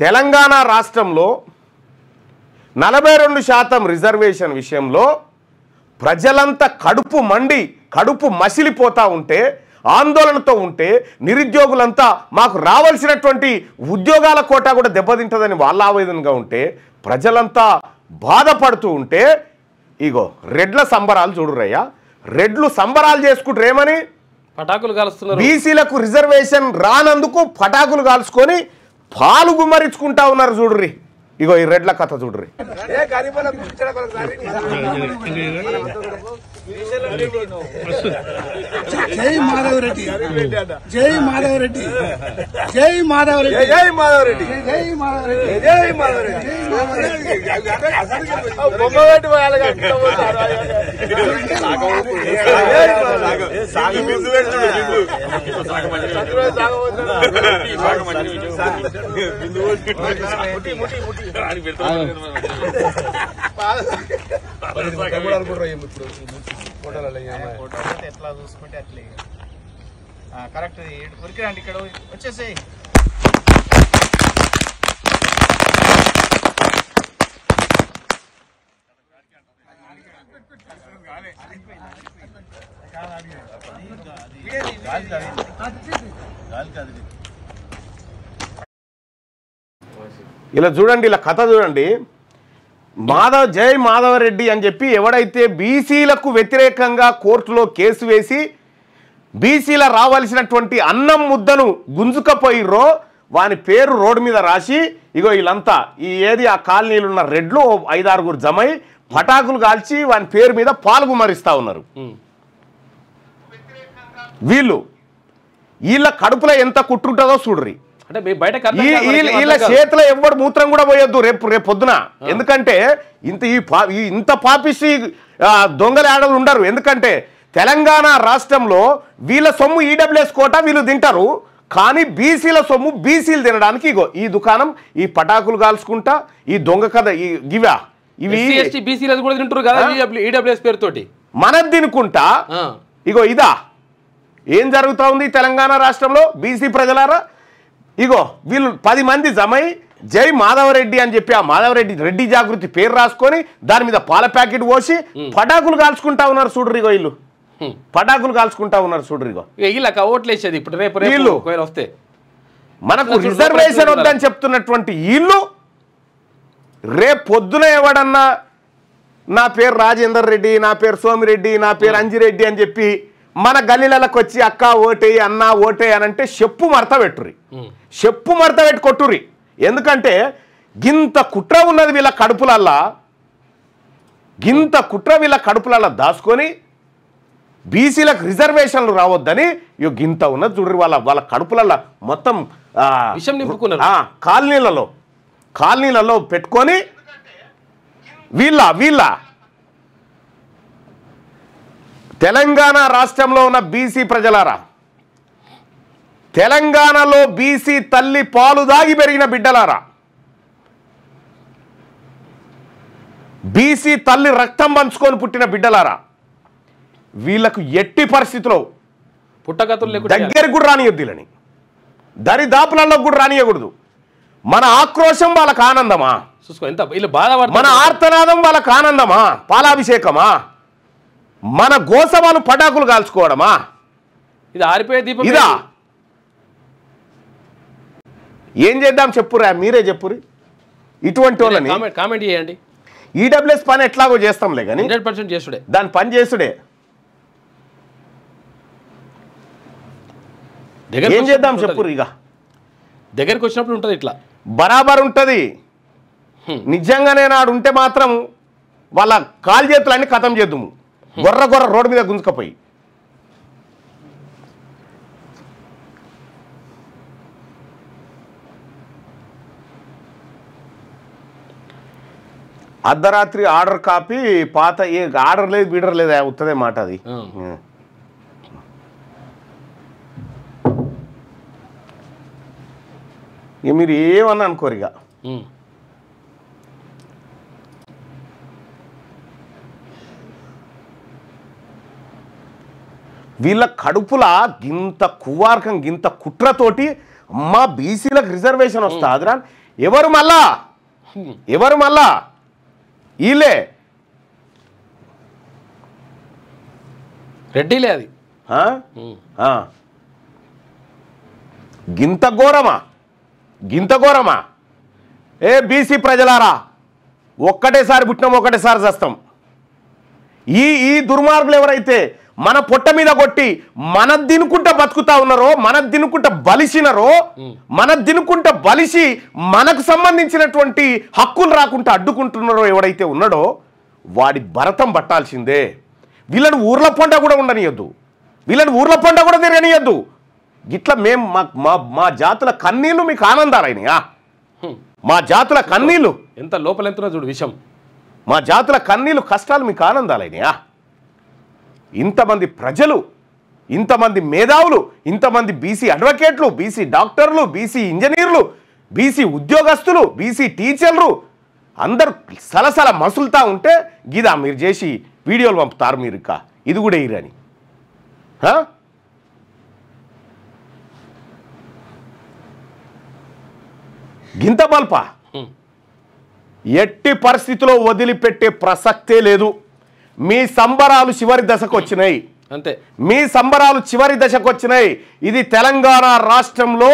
తెలంగాణ రాష్ట్రంలో 42% రిజర్వేషన్ విషయంలో ప్రజలంతా కడుపు మండి కడుపు మసిలిపోతా ఉంటే ఆందోళనతో ఉంటే నిరుద్యోగులంతా మాకు రావాల్సినటువంటి ఉద్యోగాల కోటా కూడా దెబ్బతింటదని వాళ్ళ ఆవేదనగా ఉంటే ప్రజలంతా బాధపడుతూ ఉంటే ఇగో రెడ్ల సంబరాలు చూడురయ్యా రెడ్లు సంబరాలు చేసుకుంటారేమని పటాకులు కాలుస్తున్నారు బీసీలకు రిజర్వేషన్ రానందుకు పటాకులు కాల్చుకొని పాలు గుమ్మరించుకుంటా ఉన్నారు చూడుర్రి ఇగో ఈ రెడ్ల కథ చూడుర్రి జై మాధవరెడ్డి జై మాధవరెడ్డి జై మాధవరెడ్డి జై మాధవరెడ్డి జై మాధవరెడ్డి జై మాధవరెడ్డి ఎట్లా చూసుకుంటే అట్లే కరెక్ట్ ఉరికిరండి ఇక్కడ వచ్చేసేయి ఇలా చూడండి ఇలా కథ చూడండి జై మాధవరెడ్డి అని చెప్పి ఎవడైతే బీసీలకు వ్యతిరేకంగా కోర్టులో కేసు వేసి బీసీల రావాల్సినటువంటి అన్నం ముద్దను గుంజుకపోయిర్రో వాని పేరు రోడ్డు మీద రాసి ఇగో వీళ్ళంతా ఈ ఏది ఆ కాలనీలు ఉన్న రెడ్లు 5-6 జమై పటాకులు కాల్చి వాని పేరు మీద పాల్గుమరిస్తా ఉన్నారు వీళ్ళ కడుపులో ఎంత కుట్రుంటుందో చూడ్రి వీళ్ళ చేతిలో ఎవడు మూత్రం కూడా పోయొద్దు రేపు పొద్దున ఎందుకంటే ఇంత పాపిసి దొంగల ఆడలు ఉండరు ఎందుకంటే తెలంగాణ రాష్ట్రంలో వీళ్ళ సొమ్ము ఈడబ్ల్యూఎస్ కోట వీళ్ళు తింటారు కానీ బీసీల సొమ్ము బీసీలు తినడానికి ఇగో ఈ దుకాణం ఈ పటాకులు కాల్చుకుంటా ఈ దొంగ కథ ఇవి మనది తినుకుంటా ఇగో ఇదా ఏం జరుగుతా ఉంది తెలంగాణ రాష్ట్రంలో బీసీ ప్రజలారా ఇగో వీళ్ళు 10 మంది జమై జై మాధవరెడ్డి అని చెప్పి ఆ మాధవరెడ్డి రెడ్డి జాగృతి పేరు రాసుకొని దాని మీద పాల ప్యాకెట్ పోసి పటాకులు కాల్చుకుంటా ఉన్నారు చూడరు ఇగో వీళ్ళు పటాకులు కాల్చుకుంటా ఉన్నారు చూడరు ఇగో ఓట్లేసేది ఇప్పుడు వీళ్ళు వస్తే మనకు రిజర్వేషన్ వద్దని చెప్తున్నటువంటి వీళ్ళు రేపు పొద్దున ఎవడన్నా నా పేరు రాజేందర్ రెడ్డి నా పేరు సోమిరెడ్డి నా పేరు అంజిరెడ్డి అని చెప్పి మన గల్లీలకు వచ్చి అక్క ఓటేయి అన్న ఓటేయి అని అంటే చెప్పు మడత పెట్టుర్రి చెప్పు మడత పెట్టి కొట్టుర్రి ఎందుకంటే గింత కుట్ర ఉన్నది వీళ్ళ కడుపులల్లా దాచుకొని బీసీలకు రిజర్వేషన్లు రావద్దని గింత ఉన్నది చూడ్రి వాళ్ళ కడుపులల్లా మొత్తం విషం నింపుకున్నారు కాలనీలలో పెట్టుకొని వీళ్ళ తెలంగాణ రాష్ట్రంలో ఉన్న బీసీ ప్రజలారా తెలంగాణలో బీసీ తల్లి పాలు దాగి పెరిగిన బిడ్డలారా బీసీ తల్లి రక్తం పంచుకొని పుట్టిన బిడ్డలారా వీళ్ళకు ఎట్టి పరిస్థితిలో దగ్గరికి కూడా రానియొద్దు వీళ్ళని దరిదాపులలో కూడా రానియకూడదు మన ఆక్రోశం వాళ్ళకు ఆనందమా మన ఆర్తనాదం వాళ్ళకు ఆనందమా పాలాభిషేకమా మన గోసవాలు పటాకులు కాల్చుకోవడమా ఇది ఆరిపోయే దీపం ఇదా ఏం చేద్దాం చెప్పురా మీరే చెప్పురి ఇటువంటి వాళ్ళని కామెంట్ చేయండి ఈడబ్ల్యూఎస్ పని ఎట్లాగో చేస్తాంలే కానీ 100% చేసుడే దాని పని చేసుడే ఏం చేద్దాం చెప్పురు ఇక దగ్గరికి వచ్చినప్పుడు ఉంటుంది ఇట్లా బరాబర్ ఉంటుంది నిజంగానే నాడు ఉంటే మాత్రం వాళ్ళ కాలు చేతులన్నీ ఖతం చేద్దాము గొర్ర రోడ్డు మీద గుంజుకపోయి అర్ధరాత్రి ఆర్డర్ కాపీ పాత ఆర్డర్ లేదు బీడర్ లేదా ఉత్తదే మాట అది మీరు ఏమన్నా అనుకోరు ఇక వీళ్ళ కడుపుల గింత కువార్కం గింత కుట్రతోటి అమ్మా బీసీలకు రిజర్వేషన్ వస్తుందిరా ఎవరు మళ్ళా వీళ్ళే రెడ్డిలే అది. గింత ఘోరమా ఏ బీసీ ప్రజలారా, ఒక్కటేసారి పుట్టినాం, ఒకటేసారి చస్తాం. ఈ దుర్మార్గులు ఎవరైతే మన పొట్ట మీద కొట్టి మన దినుకుంటా బతుకుతా ఉన్నారో, మన దినుకుంటా బలిసి మనకు సంబంధించినటువంటి హక్కులు రాకుండా అడ్డుకుంటున్నారో ఎవడైతే ఉన్నాడో వాడి భరతం పట్టాల్సిందే. వీళ్ళని ఊర్ల పంట కూడా ఉండనియద్దు, వీళ్ళని ఊర్ల పంట కూడా తిరగనియద్దు. ఇట్లా మేము మా జాతుల కన్నీళ్లు మీకు ఆనందాలైనయా? మా జాతుల కన్నీళ్లు ఎంత లోపల ఎంతో చూడు విషయం. మా జాతుల కన్నీళ్లు కష్టాలు మీకు ఆనందాలైనయా? ఇంతమంది ప్రజలు, ఇంతమంది మేధావులు, ఇంతమంది బీసీ అడ్వకేట్లు, బీసీ డాక్టర్లు, బీసీ ఇంజనీర్లు, బీసీ ఉద్యోగస్తులు, బీసీ టీచర్లు అందరూ సలసల మసులుతా ఉంటే గీదా మీరు చేసి వీడియోలు పంపుతారు. మీరు ఇక ఇది కూడా ఇరని గింత బల్ప ఎట్టి పరిస్థితిలో వదిలిపెట్టే ప్రసక్తే లేదు. మీ సంబరాలు చివరి దశకు వచ్చినాయి, అంతే. మీ సంబరాలు చివరి దశకు వచ్చినాయి. ఇది తెలంగాణ రాష్ట్రంలో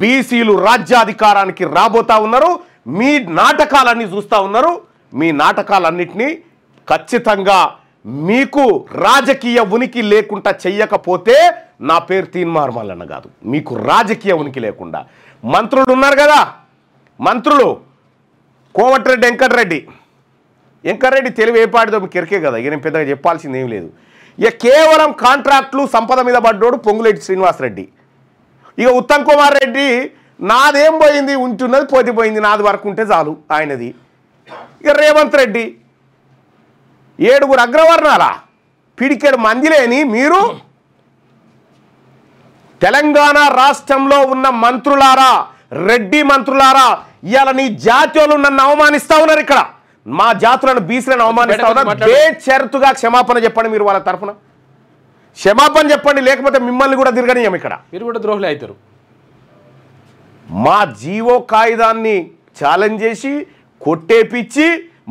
బీసీలు రాజ్యాధికారానికి రాబోతా ఉన్నారు. మీ నాటకాలన్నీ చూస్తూ ఉన్నారు. మీ నాటకాలన్నిటినీ ఖచ్చితంగా మీకు రాజకీయ ఉనికి లేకుండా చెయ్యకపోతే నా పేరు తీన్మార్ మల్లన్న కాదు. మీకు రాజకీయ ఉనికి లేకుండా మంత్రులు ఉన్నారు కదా, మంత్రులు కోమటిరెడ్డి వెంకటరెడ్డి తెలివి ఏపాటిదో మీకు ఎరికే కదా, ఇక నేను పెద్దగా చెప్పాల్సింది ఏం లేదు. ఇక కేవలం కాంట్రాక్టులు సంపద మీద పడ్డోడు పొంగులేటి శ్రీనివాసరెడ్డి. ఇక ఉత్తమ్ కుమార్ రెడ్డి నాదేం పోయింది, ఉంటున్నది పోతిపోయింది, నాది వరకు ఉంటే చాలు ఆయనది. ఇక రేవంత్ రెడ్డి 7 అగ్రవర్ణాల పిడికెడు మందిలేని మీరు తెలంగాణ రాష్ట్రంలో ఉన్న మంత్రులారా, రెడ్డి మంత్రులారా, ఇవాళ నీ జాతీయులు నన్ను అవమానిస్తా ఉన్నారు. ఇక్కడ మా జాతులను బీసీలను అవమానిస్తా ఉన్నారు. బేషరతుగా క్షమాపణ చెప్పండి. మీరు వాళ్ళ తరఫున క్షమాపణ చెప్పండి, లేకపోతే మిమ్మల్ని కూడా తిరగనీయం. ఇక్కడ మీరు కూడా ద్రోహులే అవుతారు. మా జీవో కాయిదాన్ని ఛాలెంజ్ చేసి కొట్టేపిచ్చి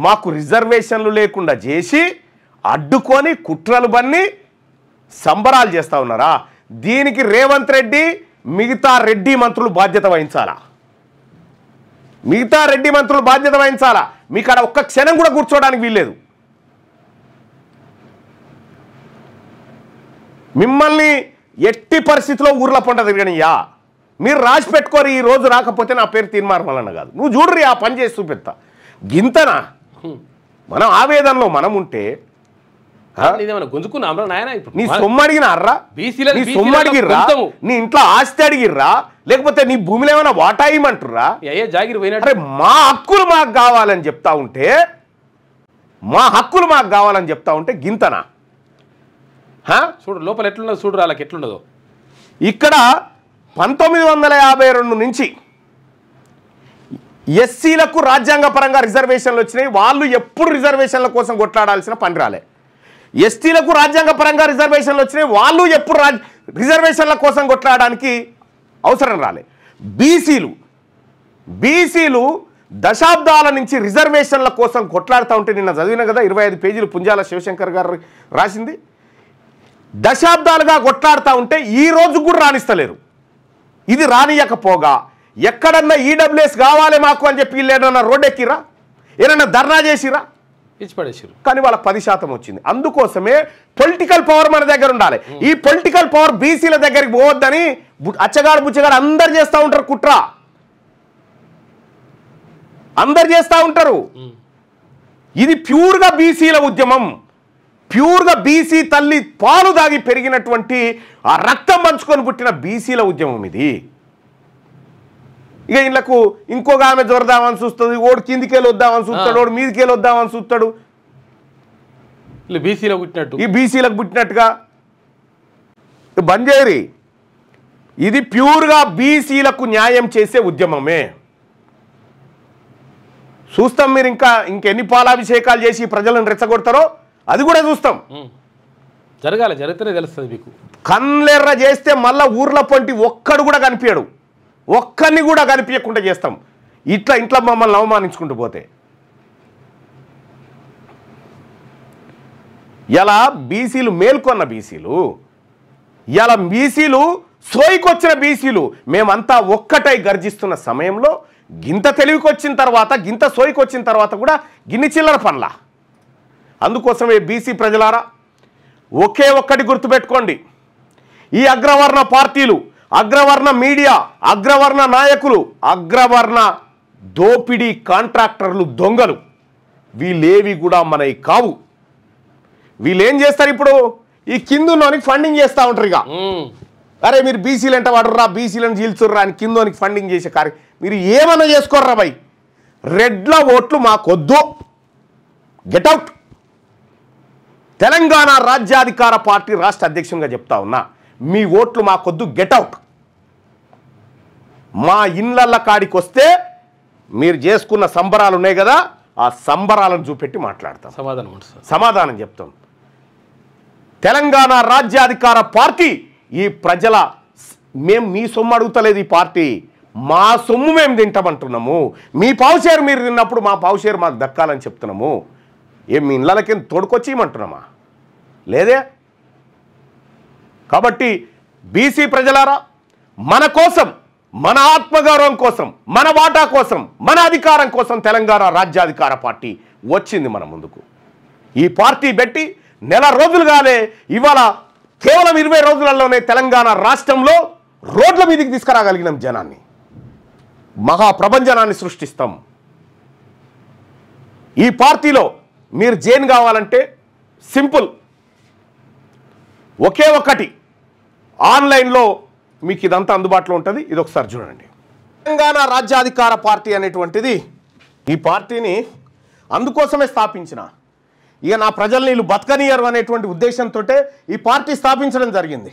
మాకు రిజర్వేషన్లు లేకుండా చేసి అడ్డుకొని కుట్రలు బన్ని సంబరాలు చేస్తూ ఉన్నారా? దీనికి రేవంత్ రెడ్డి మిగతా రెడ్డి మంత్రులు బాధ్యత వహించాలా? మీకు అక్కడ ఒక్క క్షణం కూడా కూర్చోవడానికి వీల్లేదు. మిమ్మల్ని ఎట్టి పరిస్థితిలో ఊర్ల పంట తిరగనియా. మీరు రాసి పెట్టుకోరు, ఈ రోజు రాకపోతే నా పేరు తీన్మార్ మల్లన్న కాదు. నువ్వు చూడరి, ఆ పని చేసి చూపెత్తా. గింతనా మనం ఆవేదనలో మనం ఉంటే నీ సొమ్ము అడిగినారా? నీ సొమ్ము అడిగిర్రా? నీ ఇంట్లో ఆస్తి అడిగిర్రా? లేకపోతే నీ భూమిలో ఏమైనా వాటా ఇవ్వమంటుర్రా? అరే మా హక్కులు మాకు కావాలని చెప్తా ఉంటే గింతనా? చూడు లోపల ఎట్లున్నదో, చూడు వాళ్ళకి ఎట్లున్నదో. ఇక్కడ 1952 నుంచి ఎస్సీలకు రాజ్యాంగపరంగా రిజర్వేషన్లు వచ్చినాయి. వాళ్ళు ఎప్పుడు రిజర్వేషన్ల కోసం కొట్లాడాల్సిన పని రాలే. ఎస్టీలకు రాజ్యాంగపరంగా రిజర్వేషన్లు వచ్చినాయి. వాళ్ళు ఎప్పుడు రిజర్వేషన్ల కోసం కొట్లాడడానికి అవసరం రాలే. బీసీలు దశాబ్దాల నుంచి రిజర్వేషన్ల కోసం కొట్లాడుతూ ఉంటే నిన్న చదివిన కదా 25 పేజీలు పుంజాల శివశంకర్ గారు రాసింది. దశాబ్దాలుగా కొట్లాడుతూ ఉంటే ఈ రోజు కూడా రాణిస్తలేరు. ఇది రానియకపోగా ఎక్కడన్నా ఈడబ్ల్యూఎస్ కావాలి మాకు అని చెప్పి వీళ్ళు ఏదన్నా రోడ్ ఎక్కిరా, ఏదన్నా ధర్నా చేసిరా? ఇచ్చిపడేసారు. కానీ వాళ్ళకి 10% వచ్చింది. అందుకోసమే పొలిటికల్ పవర్ మన దగ్గర ఉండాలి. ఈ పొలిటికల్ పవర్ బీసీల దగ్గరికి పోవద్దని అచ్చగాడు బుచ్చగాడు అందరు చేస్తూ ఉంటారు. కుట్ర అందరు చేస్తూ ఉంటారు. ఇది ప్యూర్గా బీసీల ఉద్యమం, ప్యూర్గా బీసీ తల్లి పాలు దాగి పెరిగినటువంటి ఆ రక్తం పంచుకొని పుట్టిన బీసీల ఉద్యమం ఇది. ఇక ఇళ్లకు ఇంకొక ఆమె దొరదామని చూస్తుంది, ఓడు కిందికెళ్ళి వద్దామని చూస్తాడు, ఓడు మీదికెళ్ళి వద్దామని చూస్తాడు. బీసీలకు పుట్టినట్టు ఈ బీసీలకు పుట్టినట్టుగా బంద్ చేయరి. ఇది ప్యూర్గా బీసీలకు న్యాయం చేసే ఉద్యమమే. చూస్తాం మీరు ఇంకెన్ని పాలాభిషేకాలు చేసి ప్రజలను రెచ్చగొడతారో అది కూడా చూస్తాం. జరిగితేనే తెలుస్తుంది మీకు. కన్లెర్ర చేస్తే మళ్ళా ఊర్ల పొంటి ఒక్కడు కూడా కనిపించడు, ఒక్కరిని కూడా కనిపించకుండా చేస్తాం. ఇట్లా మమ్మల్ని అవమానించుకుంటూ పోతే ఇలా బీసీలు మేల్కొన్న బీసీలు, ఇలా బీసీలు సోయికొచ్చిన బీసీలు మేమంతా ఒక్కటై గర్జిస్తున్న సమయంలో గింత తెలివికొచ్చిన తర్వాత, గింత సోయికొచ్చిన తర్వాత కూడా గిన్ని చిల్లర పనుల. అందుకోసమే బీసీ ప్రజలారా ఒకే ఒక్కటి గుర్తుపెట్టుకోండి, ఈ అగ్రవర్ణ పార్టీలు, అగ్రవర్ణ మీడియా, అగ్రవర్ణ నాయకులు, అగ్రవర్ణ దోపిడీ కాంట్రాక్టర్లు, దొంగలు, వీళ్ళేవి కూడా మనవి కావు. వీళ్ళు ఏం చేస్తారు, ఇప్పుడు ఈ కిందులోనికి ఫండింగ్ చేస్తూ ఉంటారు. ఇక అరే మీరు బీసీలు అంటే వాడుర్రా, బీసీలను చీల్చుర్రా అని కిందోనికి ఫండింగ్ చేసే కార్యం మీరు ఏమన్నా చేసుకోర్రా భయ్. రెడ్ల ఓట్లు మాకొద్దు, గెట్అవుట్. తెలంగాణ రాజ్యాధికార పార్టీ రాష్ట్ర అధ్యక్షునిగా చెప్తా ఉన్నా, మీ ఓట్లు మాకొద్దు, గెట్అవుట్. మా ఇళ్ళ కాడికి వస్తే మీరు చేసుకున్న సంబరాలు ఉన్నాయి కదా, ఆ సంబరాలను చూపెట్టి మాట్లాడతాం, సమాధానం చెప్తాం. తెలంగాణ రాజ్యాధికార పార్టీ ఈ ప్రజల, మేము మీ సొమ్ము అడుగుతలేదు, ఈ పార్టీ మా సొమ్ము మేము తింటామంటున్నాము. మీ పావుషేరు మీరు తిన్నప్పుడు మా పావుషేరు మాకు దక్కాలని చెప్తున్నాము. ఏం మీ ఇళ్ళకి తోడుకొచ్చి ఇవ్వమంటున్నామా? లేదే. కాబట్టి బీసీ ప్రజలారా, మన కోసం, మన ఆత్మగౌరవం కోసం, మన వాటా కోసం, మన అధికారం కోసం తెలంగాణ రాజ్యాధికార పార్టీ వచ్చింది మన ముందుకు. ఈ పార్టీ పెట్టి నెల రోజులు కాలే, ఇవాళ కేవలం 20 రోజులలోనే తెలంగాణ రాష్ట్రంలో రోడ్ల మీదకి తీసుకురాగలిగినాం జనాన్ని, మహాప్రపంచనాన్ని సృష్టిస్తాం. ఈ పార్టీలో మీరు జైన్ కావాలంటే సింపుల్, ఒకే ఒక్కటి, ఆన్లైన్లో మీకు ఇదంతా అందుబాటులో ఉంటుంది. ఇది ఒకసారి చూడండి. తెలంగాణ రాజ్యాధికార పార్టీ అనేటువంటిది, ఈ పార్టీని అందుకోసమే స్థాపించిన, ఇక నా ప్రజల్ని వీళ్ళు బతకనియరు అనేటువంటి ఉద్దేశంతో ఈ పార్టీ స్థాపించడం జరిగింది.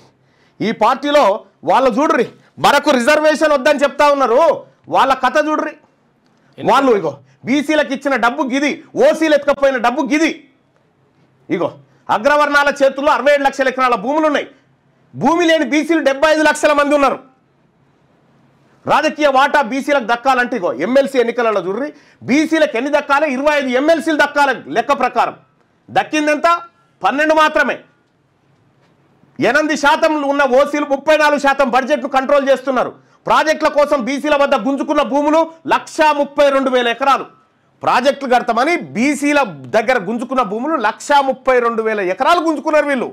ఈ పార్టీలో వాళ్ళు చూడ్రి, మనకు రిజర్వేషన్ వద్దని చెప్తా ఉన్నారు, వాళ్ళ కథ చూడ్రి. వాళ్ళు ఇగో బీసీలకు ఇచ్చిన డబ్బు గిది, ఓసీలు ఎత్తుకపోయిన డబ్బు గిది. ఇగో అగ్రవర్ణాల చేతుల్లో 67 లక్షల ఎకరాల భూములు ఉన్నాయి. భూమి లేని బీసీలు 75 లక్షల మంది ఉన్నారు. రాజకీయ వాటా బీసీలకు దక్కాలంటే ఇగో ఎమ్మెల్సీ ఎన్నికలలో చూడ్రి, బీసీలకు ఎన్ని దక్కాలి? 25 ఎమ్మెల్సీలు దక్కాలి లెక్క ప్రకారం. దక్కిందంతా 12 మాత్రమే. 8% ఉన్న ఓసీలు 34% బడ్జెట్ను కంట్రోల్ చేస్తున్నారు. ప్రాజెక్టుల కోసం బీసీల వద్ద గుంజుకున్న భూములు 132,000 ఎకరాలు. ప్రాజెక్టులు కడతామని బీసీల దగ్గర గుంజుకున్న భూములు 132,000 ఎకరాలు గుంజుకున్నారు వీళ్ళు.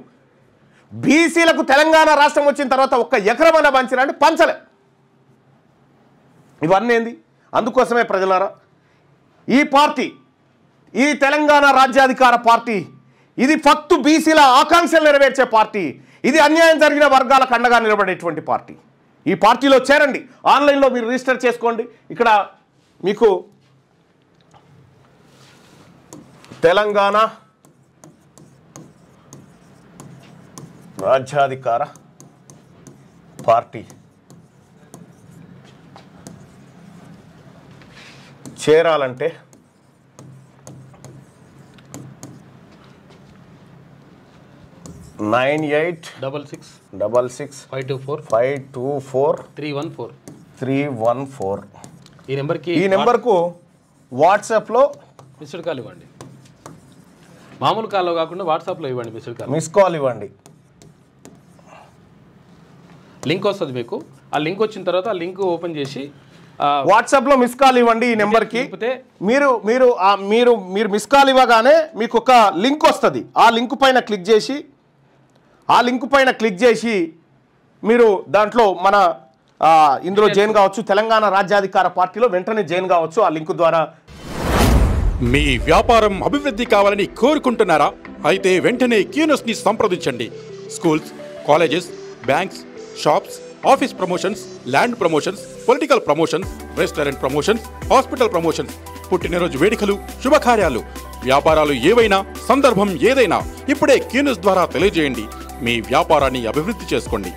బీసీలకు తెలంగాణ రాష్ట్రం వచ్చిన తర్వాత ఒక్క ఎకరం అన్న పంచిరంటే పంచలే. ఇవన్నీ ఏంది? అందుకోసమే ప్రజలారా, ఈ పార్టీ, ఈ తెలంగాణ రాజ్యాధికార పార్టీ, ఇది ఫక్తు బీసీల ఆకాంక్షలు నెరవేర్చే పార్టీ, ఇది అన్యాయం జరిగిన వర్గాలకు అండగా నిలబడేటువంటి పార్టీ. ఈ పార్టీలో చేరండి, ఆన్లైన్లో మీరు రిజిస్టర్ చేసుకోండి. ఇక్కడ మీకు తెలంగాణ రాజ్యాధికార పార్టీ చేరాలంటే (986666524314) ఈ నెంబర్కు వాట్సాప్లో మిస్డ్ కాల్ ఇవ్వండి. మామూలు కాల్లో కాకుండా వాట్సాప్లో ఇవ్వండి, మిస్ కాల్ ఇవ్వండి. లింక్ వస్తుంది మీకు. ఆ లింక్ వచ్చిన తర్వాత ఆ లింక్ ఓపెన్ చేసి వాట్సాప్లో మిస్ కాల్ ఇవ్వండి. ఈ నెంబర్కి మీరు మీరు మీరు మీరు మిస్ కాల్ ఇవ్వగానే మీకు ఒక లింక్ వస్తుంది. ఆ లింక్ పైన క్లిక్ చేసి మీరు దాంట్లో మన ఇందులో జాయిన్ కావచ్చు. తెలంగాణ రాజ్యాధికార పార్టీలో వెంటనే జాయిన్ కావచ్చు ఆ లింక్ ద్వారా. మీ వ్యాపారం అభివృద్ధి కావాలని కోరుకుంటున్నారా? అయితే వెంటనే క్యూనస్ని సంప్రదించండి. Schools, colleges, banks, shops, office promotions, land promotions, political promotions, restaurant promotions, hospital promotions, పుట్టినరోజు వేడుకలు, శుభకార్యాలు, వ్యాపారాలు ఏవైనా, సందర్భం ఏదైనా ఇప్పుడే క్యూనస్ ద్వారా తెలియజేయండి. మీ వ్యాపారాన్ని అభివృద్ధి చేసుకోండి.